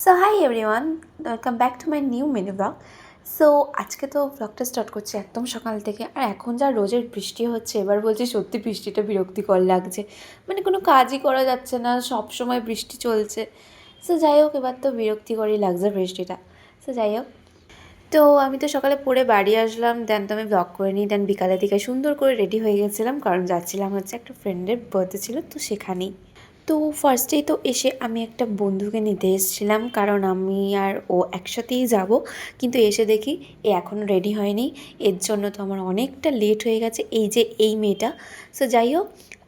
So hi everyone, welcome back to my new mini blog. So আজকে তো ব্লগটা start করছি একদম সকাল থেকে। আর এখন যা রোজের বৃষ্টি হচ্ছে, এবার বলছি সত্যি বৃষ্টিটা বিরক্তিকর লাগছে। মানে কোনো কাজই করা যাচ্ছে না, সব সময় বৃষ্টি চলছে। সো যাই হোক, এবার তো বিরক্তিকরই লাগছে বৃষ্টিটা। সো যাই হোক, তো আমি তো সকালে পড়ে বাড়ি আসলাম, দেন তো আমি ব্লগ করে নিই। দেন বিকালের দিকে সুন্দর করে রেডি হয়ে গেছিলাম, কারণ যাচ্ছিলাম হচ্ছে একটা ফ্রেন্ডের বার্থডে ছিল, তো সেখানেই। তো ফার্স্টেই তো এসে আমি একটা বন্ধুকে নিতে এসেছিলাম, কারণ আমি আর ও একসাথেই যাব। কিন্তু এসে দেখি এ এখনও রেডি হয়নি, এর জন্য তো আমার অনেকটা লেট হয়ে গেছে। এই যে এই মেয়েটা। সো যাই হোক,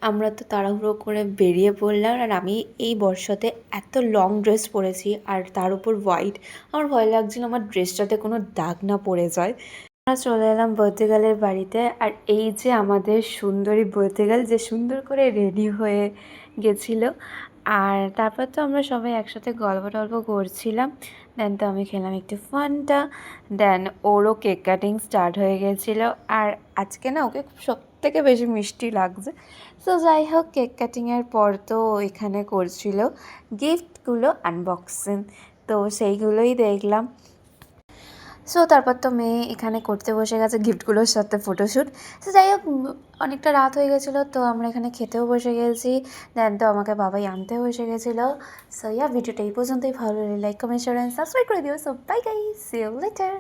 আমরা তো তাড়াহুড়ো করে বেরিয়ে পড়লাম। আর আমি এই বর্ষাতে এত লং ড্রেস পরেছি, আর তার উপর হোয়াইট। আমার ভয় লাগছিল আমার ড্রেসটাতে কোনো দাগ না পড়ে যায়। আমরা চলে এলাম বার্থডে গার্লের বাড়িতে। আর এই যে আমাদের সুন্দরী বার্থডে গার্ল, যে সুন্দর করে রেডি হয়ে গেছিলো। আর তারপর তো আমরা সবাই একসাথে গল্প টল্প করছিলাম। দেন তো আমি খেলাম একটু ফানটা। দেন ওরও কেক কাটিং স্টার্ট হয়ে গেছিলো। আর আজকে না ওকে সব থেকে বেশি মিষ্টি লাগছে। সো যাই হোক, কেক কাটিংয়ের পর তো এখানে করছিল গিফটগুলো আনবক্সিং, তো সেইগুলোই দেখলাম। সো তারপর তো মেয়ে এখানে করতে বসে গেছে গিফটগুলোর সাথে ফটোশ্যুট। সো যাই হোক, অনেকটা রাত হয়ে গেছিলো, তো আমরা এখানে খেতেও বসে গেছি। দেন তো আমাকে বাবাই আনতেও বসে গেছিলো। সো ভিডিওটা এই পর্যন্তই। ভালো লাগলে like, comment, share and subscribe করে দিও। So bye guys, see you letter.